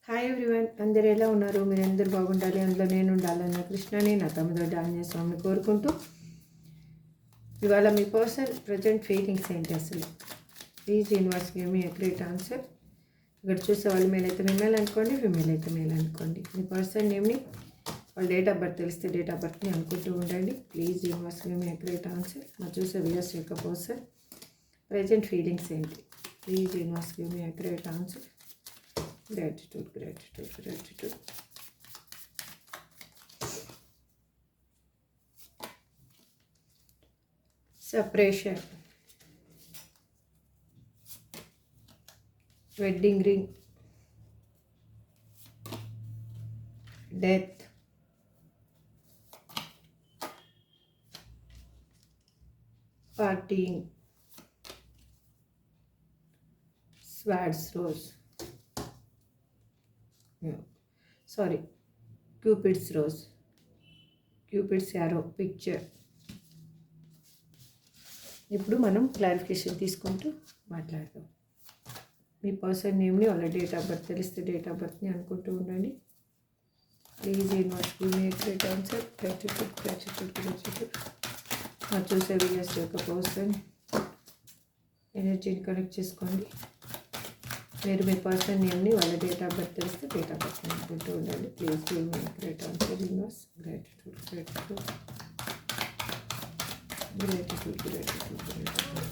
Hi everyone, అందరు ఎలా ఉన్నారు? మీరు అందరు బాగుండాలి, అందులో నేను ఉండాలన్న కృష్ణని నా తమ్ముడు ఆంజనేయ స్వామిని కోరుకుంటూ ఇవాళ మీ పర్సనల్ ప్రజెంట్ ఫీలింగ్స్ ఏంటి అసలు? Please universe give me great answer. ఇక్కడ చూసే వాళ్ళు మేల్ అయితే మేల్ అనుకోండి, ఫిమేల్ అయితే మేల్ అనుకోండి. మీ పర్సన్ నేమ్ని వాళ్ళ డేట్ ఆఫ్ బర్త్ తెలిస్తే డేట్ ఆఫ్ బర్త్ని అనుకుంటూ ఉండండి. Please universe give me great answer. మా చూసే వ్యూయర్స్ యొక్క పర్సన్ ప్రజెంట్ ఫీలింగ్స్ ఏంటి? Please universe give me great answer. Gratitude, gratitude, gratitude. Separation. Wedding ring. Death. Partying. Swords rose. Sorry, Cupid's rose, Cupid's arrow picture. ఇప్పుడు మనం clarification తీసుకుంటూ మాట్లాడదాం. మీ person నేమ్ని వాళ్ళ డేట్ ఆఫ్ బర్త్ తెలిస్తే డేట్ ఆఫ్ బర్త్ని అనుకుంటూ ఉండండి. Please universe give me great answer. Gratitude, gratitude, gratitude. మా చూసే వీడియోస్ యొక్క పర్సన్ ఎనర్జీని కనెక్ట్ చేసుకోండి. మీరు మీ పర్సన్ నేమ్ని వాళ్ళ డేట్ ఆఫ్ బర్త్ తెలిస్తే డేట్ ఆఫ్ బర్త్ అనుకుంటూ ఉండండి. Please give me great answer universe. Gratitude, gratitude, gratitude, gratitude, gratitude.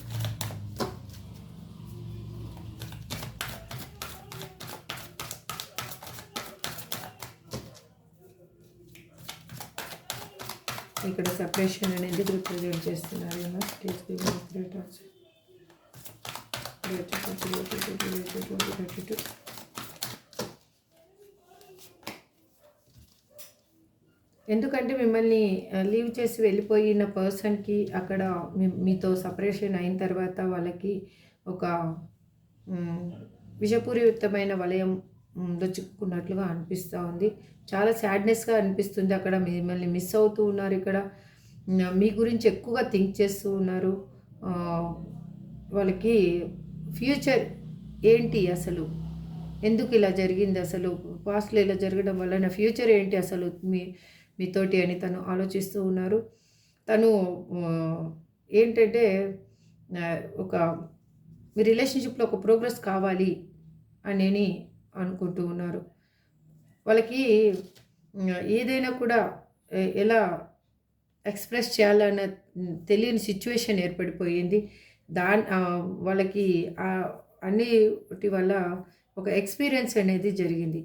ఇక్కడ సెపరేషన్ అనేది రిప్రజెంట్ చేస్తున్నారు universe. Please give me great answer. ఎందుకంటే మిమ్మల్ని లీవ్ చేసి వెళ్ళిపోయిన పర్సన్కి అక్కడ మీతో సపరేషన్ అయిన తర్వాత వాళ్ళకి ఒక విషపూరితమైన వలయం చిక్కుకున్నట్లుగా అనిపిస్తూ ఉంది. చాలా సాడ్నెస్గా అనిపిస్తుంది. అక్కడ మిమ్మల్ని మిస్ అవుతూ ఉన్నారు. ఇక్కడ మీ గురించి ఎక్కువగా థింక్ చేస్తూ ఉన్నారు. వాళ్ళకి ఫ్యూచర్ ఏంటి అసలు, ఎందుకు ఇలా జరిగింది అసలు, పాస్ట్లో ఇలా జరగడం వల్ల నా ఫ్యూచర్ ఏంటి అసలు మీతోటి అని తను ఆలోచిస్తూ ఉన్నారు. తను ఏంటంటే ఒక మీ రిలేషన్షిప్లో ఒక ప్రోగ్రెస్ కావాలి అని అనుకుంటూ ఉన్నారు. వాళ్ళకి ఏదైనా కూడా ఎలా ఎక్స్ప్రెస్ చేయాలన్న తెలియని సిచ్యువేషన్ ఏర్పడిపోయింది. వాళ్ళకి అన్నిటి వల్ల ఒక ఎక్స్పీరియన్స్ అనేది జరిగింది.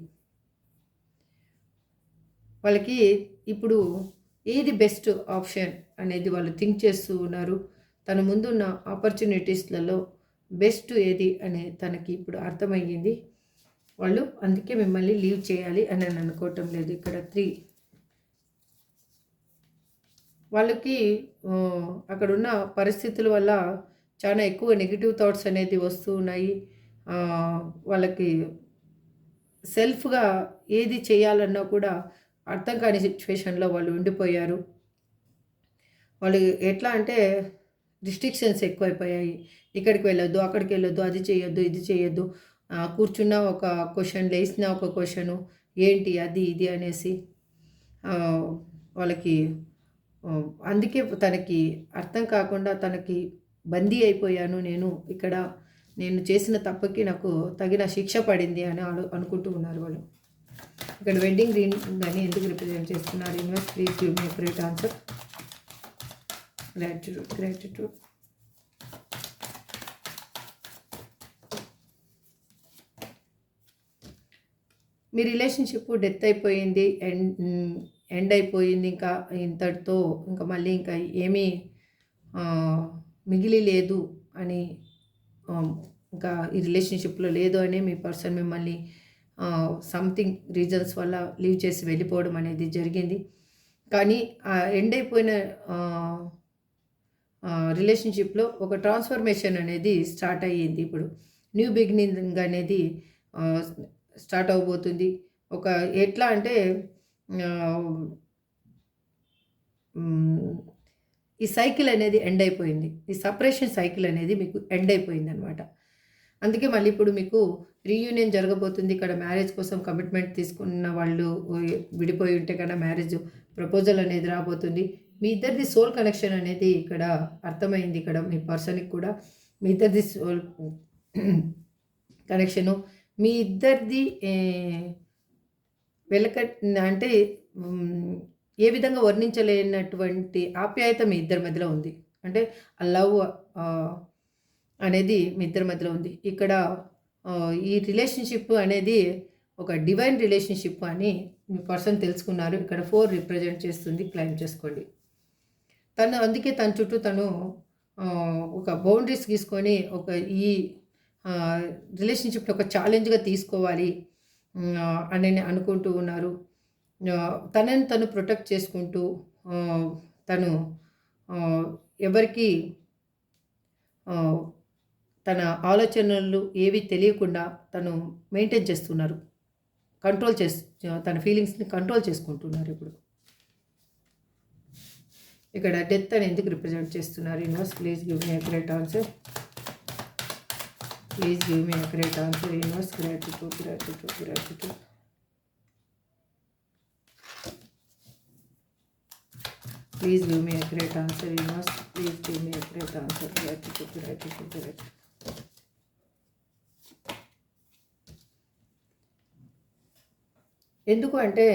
వాళ్ళకి ఇప్పుడు ఏది బెస్ట్ ఆప్షన్ అనేది వాళ్ళు థింక్ చేస్తూ ఉన్నారు. తన ముందున్న ఆపర్చునిటీస్లలో బెస్ట్ ఏది అని తనకి ఇప్పుడు అర్థమయ్యింది. వాళ్ళు అందుకే మిమ్మల్ని లీవ్ చేయాలి అని అనుకోవటం లేదు. ఇక్కడ 3 వాళ్ళకి అక్కడున్న పరిస్థితుల వల్ల చాలా ఎక్కువ నెగిటివ్ థాట్స్ అనేది వస్తూ ఉన్నాయి. వాళ్ళకి సెల్ఫ్గా ఏది చేయాలన్నా కూడా అర్థం కాని సిచ్యువేషన్లో వాళ్ళు ఉండిపోయారు. వాళ్ళు ఎట్లా అంటే రిస్ట్రిక్షన్స్ ఎక్కువైపోయాయి. ఇక్కడికి వెళ్ళొద్దు, అక్కడికి వెళ్ళొద్దు, అది చేయొద్దు, ఇది చేయొద్దు, కూర్చున్న ఒక క్వశ్చన్, లేచిన ఒక క్వశ్చను, ఏంటి అది ఇది అనేసి వాళ్ళకి అందుకే తనకి అర్థం కాకుండా తనకి బందీ అయిపోయాను ఇక్కడ నేను చేసిన తప్పుకి నాకు తగిన శిక్ష పడింది అని అనుకుంటూ ఉన్నారు వాళ్ళు. ఇక్కడ వెడ్డింగ్ రింగ్ అని ఎందుకు రిప్రజెంట్ చేస్తున్నారు universe? Please give me great answer. Gratitude, gratitude. Me relationship death అయిపోయింది, ఎండ్ అయిపోయింది. ఇంకా ఇంతటితో ఇంకా మళ్ళీ ఇంకా ఏమీ మిగిలి లేదు అని, ఇంకా ఈ రిలేషన్షిప్లో లేదు అని మీ పర్సన్ మిమ్మల్ని సంథింగ్ రీజన్స్ వల్ల లీవ్ చేసి వెళ్ళిపోవడం అనేది జరిగింది. కానీ ఆ ఎండ్ అయిపోయిన రిలేషన్షిప్లో ఒక ట్రాన్స్ఫర్మేషన్ అనేది స్టార్ట్ అయ్యింది. ఇప్పుడు న్యూ బిగినింగ్ అనేది స్టార్ట్ అవబోతుంది. ఒక ఎట్లా అంటే ఈ సైకిల్ అనేది ఎండ్ అయిపోయింది. ఈ సపరేషన్ సైకిల్ అనేది మీకు ఎండ్ అయిపోయింది అనమాట. అందుకే మళ్ళీ ఇప్పుడు మీకు రీయూనియన్ జరగబోతుంది. ఇక్కడ మ్యారేజ్ కోసం కమిట్మెంట్ తీసుకున్న వాళ్ళు విడిపోయి ఉంటే కన్నా మ్యారేజ్ ప్రపోజల్ అనేది రాబోతుంది. మీ ఇద్దరిది సోల్ కనెక్షన్ అనేది ఇక్కడ అర్థమైంది. ఇక్కడ మీ పర్సన్కి కూడా మీ ఇద్దరిది సోల్ కనెక్షను, మీ ఇద్దరిది అంటే ఏ విధంగా వర్ణించలేనటువంటి ఆప్యాయత మీ ఇద్దరి మధ్యలో ఉంది. అంటే ఆ లవ్ అనేది మీ ఇద్దరి మధ్యలో ఉంది. ఇక్కడ ఈ రిలేషన్షిప్ అనేది ఒక డివైన్ రిలేషన్షిప్ అని మీ పర్సన్ తెలుసుకున్నారు. ఇక్కడ 4 రిప్రజెంట్ చేస్తుంది. క్లైమ్ చేసుకోండి. అందుకే తన చుట్టూ తను ఒక బౌండరీస్ గీసుకొని ఈ రిలేషన్షిప్ని ఒక ఛాలెంజ్గా తీసుకోవాలి అని అనుకుంటూ ఉన్నారు. తనని తను ప్రొటెక్ట్ చేసుకుంటూ తను ఎవరికి తన ఆలోచనలు ఏవి తెలియకుండా తను మెయింటైన్ చేస్తున్నారు. తన ఫీలింగ్స్ని కంట్రోల్ చేసుకుంటున్నారు. ఇక్కడ డెత్ అని ఎందుకు రిప్రజెంట్ చేస్తున్నారు? Universe please give me accurate answer. Please give me accurate answer universe. Gratitude gratitude gratitude. Please give me accurate answer universe. Please give me accurate answer. Gratitude, gratitude, gratitude. ఎందుకు అంటే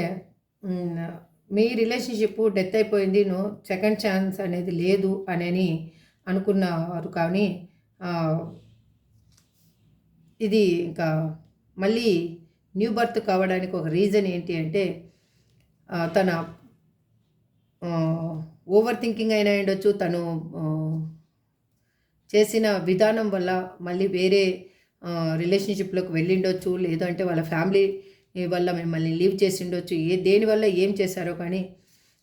మీ relationship death అయిపోయింది, second chance అనేది లేదు అని అనుకున్నారు. కానీ ఇది ఇంకా మళ్ళీ న్యూ బర్త్ కావడానికి ఒక రీజన్ ఏంటి అంటే తన ఓవర్ థింకింగ్ అయినా ఉండొచ్చు, తను చేసిన విధానం వల్ల మళ్ళీ వేరే రిలేషన్షిప్లోకి వెళ్ళిండొచ్చు, లేదంటే వాళ్ళ ఫ్యామిలీ వల్ల మిమ్మల్ని లీవ్ చేసి ఉండొచ్చు. దేనివల్ల ఏం చేశారో కానీ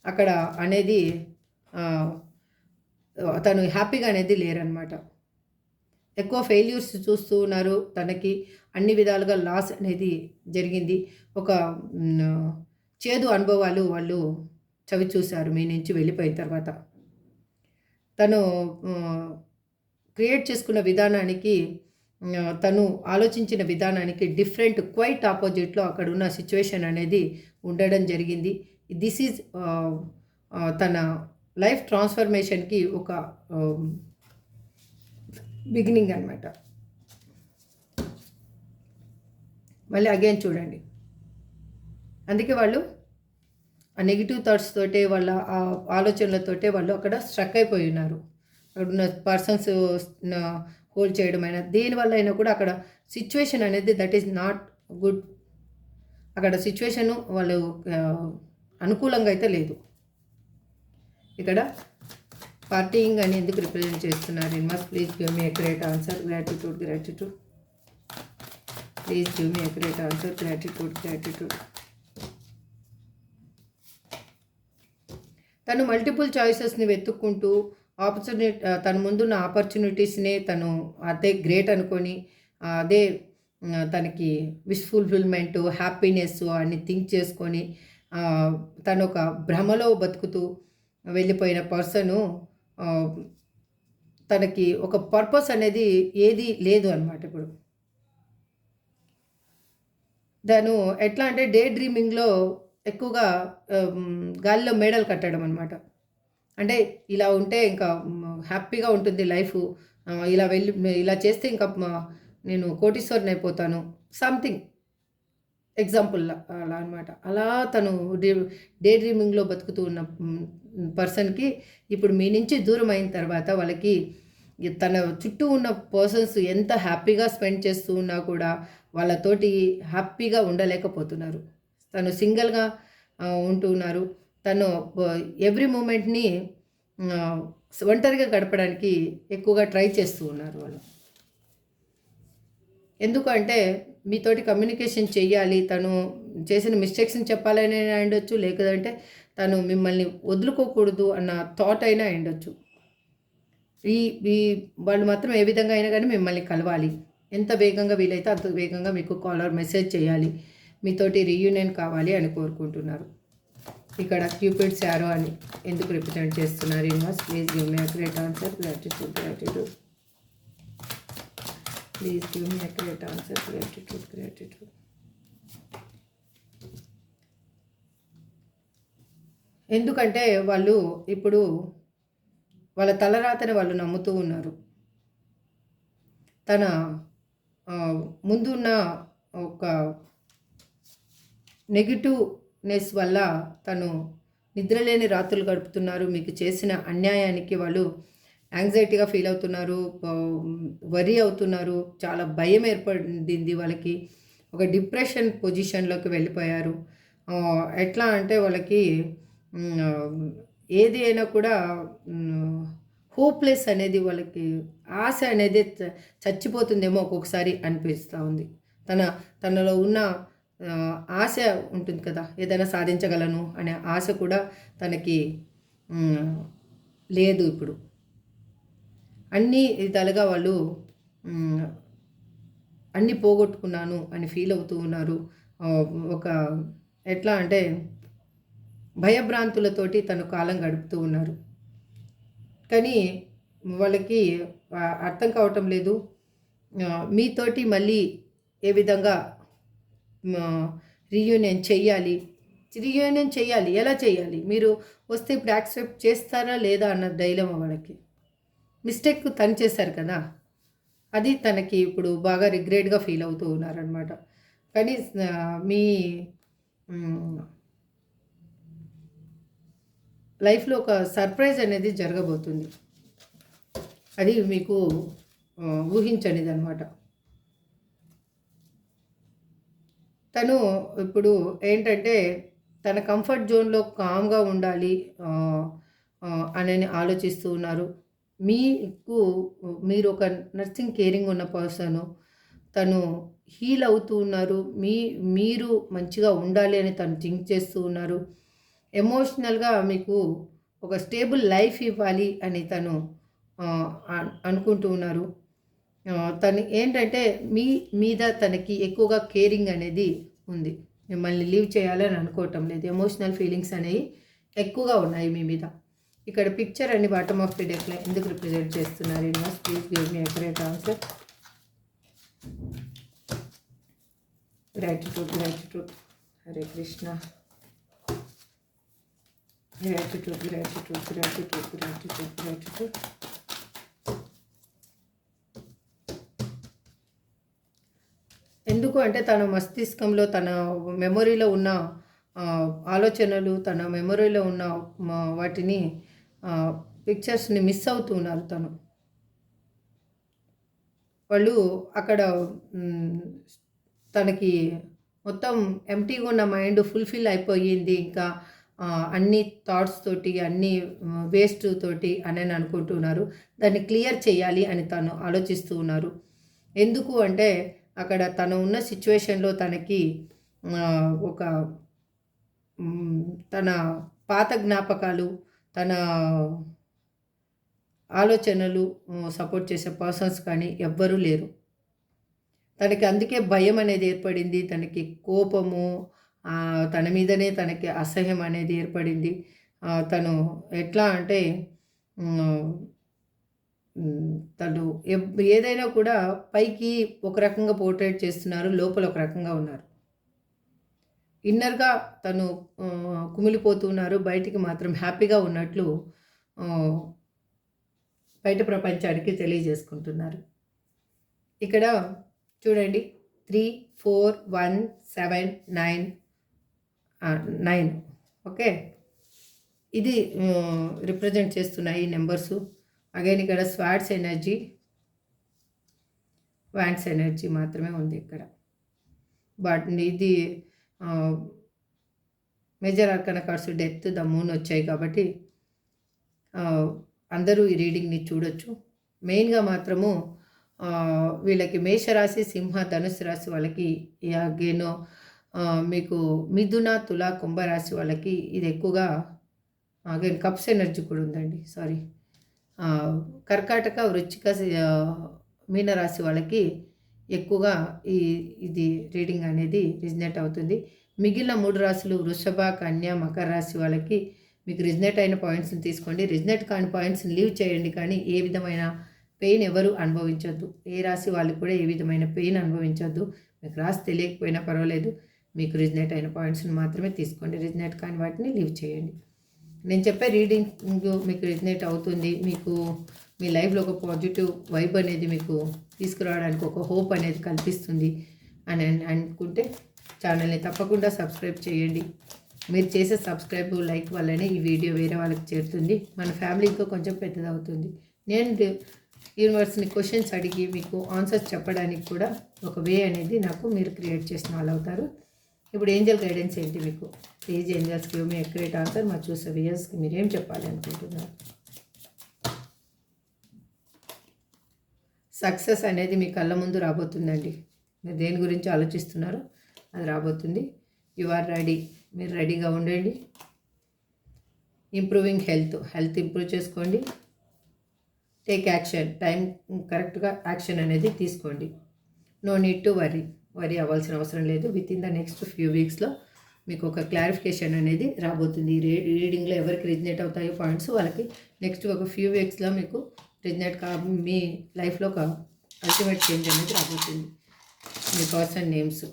అక్కడ అనేది తను హ్యాపీగా అనేది లేరనమాట. ఎక్కువ ఫెయిల్యూర్స్ చూస్తూ ఉన్నారు. తనకి అన్ని విధాలుగా లాస్ అనేది జరిగింది. ఒక చేదు అనుభవాలు వాళ్ళు చవి చూశారు మీ నుంచి వెళ్ళిపోయిన తర్వాత. తను క్రియేట్ చేసుకున్న విధానానికి, తను ఆలోచించిన విధానానికి క్వైట్ ఆపోజిట్లో అక్కడ ఉన్న సిచ్యువేషన్ అనేది ఉండడం జరిగింది. దిస్ ఈజ్ తన లైఫ్ ట్రాన్స్ఫర్మేషన్కి ఒక బిగినింగ్ అనమాట. మళ్ళీ అగైన్ చూడండి. అందుకే వాళ్ళు ఆ నెగిటివ్ థాట్స్ తోటే, వాళ్ళ ఆ ఆలోచనలతోటే వాళ్ళు అక్కడ స్ట్రక్ అయిపోయి ఉన్నారు. అక్కడ ఉన్న పర్సన్స్ హోల్డ్ చేయడం అయినా దేనివల్ల అయినా కూడా అక్కడ సిచ్యువేషన్ అనేది దట్ ఈస్ నాట్ గుడ్. అక్కడ సిచ్యువేషను వాళ్ళు అనుకూలంగా అయితే లేదు. ఇక్కడ పార్టీయింగ్ అని ఎందుకు రిప్రజెంట్ చేస్తున్నారు? Universe please give me accurate answer. Gratitude gratitude. Please give me accurate answer. Gratitude gratitude. తను మల్టిపుల్ చాయిసెస్ని వెతుక్కుంటూ తన ముందున్న ఆపర్చునిటీస్ని తను అదే గ్రేట్ అనుకొని అదే తనకి విష్ ఫుల్ఫిల్మెంట్, హ్యాపీనెస్ అని థింక్ చేసుకొని తను ఒక భ్రమలో బతుకుతూ వెళ్ళిపోయిన పర్సను తనకి ఒక పర్పస్ అనేది ఏది లేదు అనమాట. ఇప్పుడు తను ఎట్లా అంటే డే డ్రీమింగ్లో ఎక్కువగా గాలిలో మేడలు కట్టడం అనమాట. అంటే ఇలా ఉంటే ఇంకా హ్యాపీగా ఉంటుంది లైఫ్, ఇలా చేస్తే ఇంకా నేను కోటీశ్వరుని అయిపోతాను, సంథింగ్ ఎగ్జాంపుల్ అలా అనమాట. అలా తను డే డ్రీమింగ్లో బతుకుతూ ఉన్న పర్సన్కి ఇప్పుడు మీ నుంచి దూరం అయిన తర్వాత వాళ్ళకి తన చుట్టూ ఉన్న పర్సన్స్ ఎంత హ్యాపీగా స్పెండ్ చేస్తూ ఉన్నా కూడా వాళ్ళతోటి హ్యాపీగా ఉండలేకపోతున్నారు. తను సింగిల్గా ఉంటున్నారు. తను ఎవ్రీ మూమెంట్ని ఒంటరిగా గడపడానికి ఎక్కువగా ట్రై చేస్తూ ఉన్నారు వాళ్ళు. ఎందుకంటే మీతోటి కమ్యూనికేషన్ చెయ్యాలి, తను చేసిన మిస్టేక్స్ని చెప్పాలని ఉండొచ్చు, లేదంటే తను మిమ్మల్ని వదులుకోకూడదు అన్న థాట్ అయినా ఉండొచ్చు. ఈ వాళ్ళు మాత్రం ఏ విధంగా అయినా కానీ మిమ్మల్ని కలవాలి, ఎంత వేగంగా వీలైతే అంత వేగంగా మీకు కాల్ ఆర్ మెసేజ్ చేయాలి, మీతోటి రీయూనియన్ కావాలి అని కోరుకుంటున్నారు. ఇక్కడ క్యూపిడ్స్ యారో అని ఎందుకు రిప్రజెంట్ చేస్తున్నారు? Universe please give me accurate answer. Gratitude gratitude. Please give me accurate answer. Gratitude, gratitude. ఎందుకంటే వాళ్ళు ఇప్పుడు వాళ్ళ తలరాతని వాళ్ళు నమ్ముతూ ఉన్నారు. తన ముందున్న ఒక నెగిటివ్నెస్ వల్ల తను నిద్రలేని రాత్రులు గడుపుతున్నారు. మీకు చేసిన అన్యాయానికి వాళ్ళు యాంగ్జైటీగా ఫీల్ అవుతున్నారు, వరీ అవుతున్నారు, చాలా భయం ఏర్పడింది వాళ్ళకి. ఒక డిప్రెషన్ పొజిషన్లోకి వెళ్ళిపోయారు. ఎట్లా అంటే వాళ్ళకి ఏది అయినా కూడా హోప్లెస్ అనేది, వాళ్ళకి ఆశ అనేది చచ్చిపోతుందేమో ఒక్కొక్కసారి అనిపిస్తూ ఉంది. తనలో ఉన్న ఆశ ఉంటుంది కదా, ఏదైనా సాధించగలను అనే ఆశ కూడా తనకి లేదు. ఇప్పుడు అన్ని విధాలుగా వాళ్ళు అన్నీ పోగొట్టుకున్నాను అని ఫీల్ అవుతూ ఉన్నారు. ఒక ఎట్లా అంటే భయభ్రాంతులతోటి తను కాలం గడుపుతూ ఉన్నారు. కానీ వాళ్ళకి అర్థం కావటం లేదు మీతోటి మళ్ళీ ఏ విధంగా రీయూనియన్ చేయాలి, ఎలా చేయాలి, మీరు వస్తే ఇప్పుడు యాక్సెప్ట్ చేస్తారా లేదా అన్న డైలమా వాళ్ళకి. మిస్టేక్ తను చేశారు కదా, అది తనకి ఇప్పుడు బాగా రిగ్రెట్గా ఫీల్ అవుతూ ఉన్నారనమాట. కానీ మీ లైఫ్లో ఒక సర్ప్రైజ్ అనేది జరగబోతుంది. అది మీకు ఊహించనిది అనమాట. తను ఇప్పుడు ఏంటంటే తన కంఫర్ట్ జోన్లో కామ్గా ఉండాలి అని ఆలోచిస్తూ ఉన్నారు. మీరు ఒక నర్సింగ్ కేరింగ్ ఉన్న పర్సను, తను హీల్ అవుతూ ఉన్నారు. మీరు మంచిగా ఉండాలి అని తను థింక్ చేస్తూ ఉన్నారు. ఎమోషనల్గా మీకు ఒక స్టేబుల్ లైఫ్ ఇవ్వాలి అని తను అనుకుంటూ ఉన్నారు. తను ఏంటంటే మీ మీద తనకి ఎక్కువగా కేరింగ్ అనేది ఉంది. మిమ్మల్ని లీవ్ చేయాలని అనుకోవటం లేదు. ఎమోషనల్ ఫీలింగ్స్ అనేవి ఎక్కువగా ఉన్నాయి మీ మీద. ఇక్కడ పిక్చర్ అండి బాటమ్ ఆఫ్ ది డెక్లో ఎందుకు రిప్రజెంట్ చేస్తున్నారు? Universe please give me accurate answer. Gratitude, gratitude. Hare Krishna. Gratitude, gratitude, gratitude, gratitude, gratitude. ఎందుకు అంటే తన మస్తిష్కంలో, తన మెమొరీలో ఉన్న ఆలోచనలు, తన మెమొరీలో ఉన్న వాటిని పిక్చర్స్ని మిస్ అవుతూ ఉన్నారు. వాళ్ళు అక్కడ తనకి మొత్తం ఎంటీగా ఉన్న మైండ్ ఫుల్ఫిల్ అయిపోయింది. ఇంకా అన్ని థాట్స్ తోటి, అన్ని వేస్ట్ తోటి అని అనుకుంటున్నారు. దాన్ని క్లియర్ చేయాలి అని తను ఆలోచిస్తూ ఉన్నారు. ఎందుకు అంటే అక్కడ తను ఉన్న సిచ్యువేషన్లో తనకి ఒక తన పాత జ్ఞాపకాలు, తన ఆలోచనలు సపోర్ట్ చేసే పర్సన్స్ కానీ ఎవ్వరూ లేరు. తనకి అందుకే భయం అనేది ఏర్పడింది. తనకి కోపము, తన మీదనే తనకి అసహ్యం అనేది ఏర్పడింది. తను ఎట్లా అంటే తను ఏదైనా కూడా పైకి ఒక రకంగా పోర్ట్రేట్ చేస్తున్నారు, లోపల ఒక రకంగా ఉన్నారు. ఇన్నర్గా తను కుమిలిపోతున్నారు, బయటికి మాత్రం హ్యాపీగా ఉన్నట్లు బయట ప్రపంచానికి తెలియజేసుకుంటున్నారు. ఇక్కడ చూడండి 3, 4, 1, 7, 9 ఓకే, ఇది రిప్రజెంట్ చేస్తున్నాయి నెంబర్సు. అగైన్ ఇక్కడ స్వాట్స్ ఎనర్జీ, వ్యాండ్స్ ఎనర్జీ మాత్రమే ఉంది ఇక్కడ. బట్ ఇది major arcana cards death, the moon వచ్చాయి కాబట్టి అందరూ ఈ రీడింగ్ని చూడొచ్చు. మెయిన్గా మాత్రము వీళ్ళకి మేషరాశి, సింహ, ధనుసు రాశి వాళ్ళకి అగేనో మీకు మిథున, తుల, కుంభరాశి వాళ్ళకి ఇది ఎక్కువగా అగైన్ కప్స్ ఎనర్జీ కూడా ఉందండి. సారీ, కర్కాటక, వృశ్చిక, మీనరాశి వాళ్ళకి ఎక్కువగా ఇది రీడింగ్ అనేది రిజనేట్ అవుతుంది. మిగిలిన 3 రాశులు వృషభ, కన్య, మకర రాశి వాళ్ళకి మీకు రిజనేట్ అయిన పాయింట్స్ని తీసుకోండి. రిజనేట్ కాని పాయింట్స్ని లీవ్ చేయండి. కానీ ఏ విధమైన పెయిన్ ఎవరు అనుభవించొద్దు. ఏ రాశి వాళ్ళు కూడా ఏ విధమైన పెయిన్ అనుభవించొద్దు. మీకు రాసి తెలియకపోయినా పర్వాలేదు, మీకు రిజనేట్ అయిన పాయింట్స్ని మాత్రమే తీసుకోండి. రిజనేట్ కాని వాటిని లీవ్ చేయండి. నేను చెప్పే రీడింగ్ మీకు రిజనేట్ అవుతుంది, మీకు మీ లైఫ్లో ఒక పాజిటివ్ వైబ్ అనేది మీకు తీసుకురావడానికి ఒక హోప్ అనేది కల్పిస్తుంది అని అనుకుంటే ఛానల్ని తప్పకుండా సబ్స్క్రైబ్ చేయండి. మీరు చేసే సబ్స్క్రైబ్ లైక్ వల్లనే ఈ వీడియో వేరే వాళ్ళకి చేరుతుంది, మన ఫ్యామిలీ ఇంకా కొంచెం పెద్దదవుతుంది. నేను యూనివర్స్ని క్వశ్చన్స్ అడిగి మీకు ఆన్సర్స్ చెప్పడానికి కూడా ఒక వే అనేది నాకు మీరు క్రియేట్ చేసిన వాళ్ళు అవుతారు. ఇప్పుడు ఏంజల్ గైడెన్స్ ఏంటి మీకు? Please angels give me accurate answer. మా చూసే వ్యూయర్స్కి మీరేం చెప్పాలి అనుకుంటున్నారు? సక్సెస్ అనేది మీ కళ్ళ ముందు రాబోతుందండి. మీరు దేని గురించి ఆలోచిస్తున్నారో అది రాబోతుంది. యు ఆర్ రెడీ, మీరు రెడీగా ఉండండి. ఇంప్రూవింగ్ హెల్త్ ఇంప్రూవ్ చేసుకోండి. టేక్ యాక్షన్, టైం కరెక్ట్గా యాక్షన్ అనేది తీసుకోండి. నో నీడ్ టు వరీ అవ్వాల్సిన అవసరం లేదు. Within the next few వీక్స్లో మీకు ఒక క్లారిఫికేషన్ అనేది రాబోతుంది. రీడింగ్లో ఎవరికి రిజనేట్ అవుతాయో పాయింట్స్ వాళ్ళకి నెక్స్ట్ ఒక ఫ్యూ వీక్స్లో మీకు రిజనేట్ మీ లైఫ్లో ఒక అల్టిమేట్ చేంజ్ అనేది రాబోతుంది. మీ పర్సన్ నేమ్స్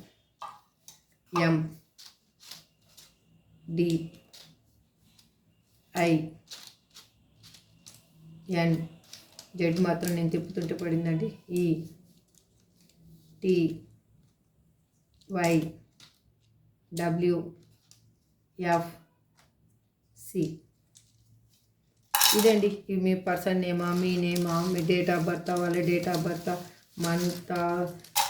MDIN. జెడ్ మాత్రం నేను తిప్పుతుంటే పడిందండి. ETYWFC. ఇదండి మీ పర్సన్ నేమా, మీ నేమా, మీ డేట్ ఆఫ్ బర్త్, వాళ్ళ డేట్ ఆఫ్ బర్త్, మంత్,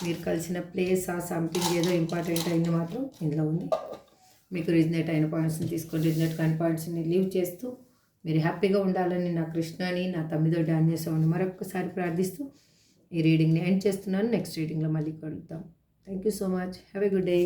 మీరు కలిసిన ప్లేస్, సంథింగ్ ఏదో ఇంపార్టెంట్ అయింది మాత్రం ఇందులో ఉంది. మీకు రిజనేట్ అయిన పాయింట్స్ని తీసుకొని రిజనేట్ కాని పాయింట్స్ని లీవ్ చేస్తూ మీరు హ్యాపీగా ఉండాలని నా కృష్ణని, నా తమ్మిదో డాన్యేశ్వరిని మరొకసారి ప్రార్థిస్తూ ఈ రీడింగ్ని ఎండ్ చేస్తున్నాను. నెక్స్ట్ రీడింగ్లో మళ్ళీ కలుద్దాం. Thank you so much. Have a good day.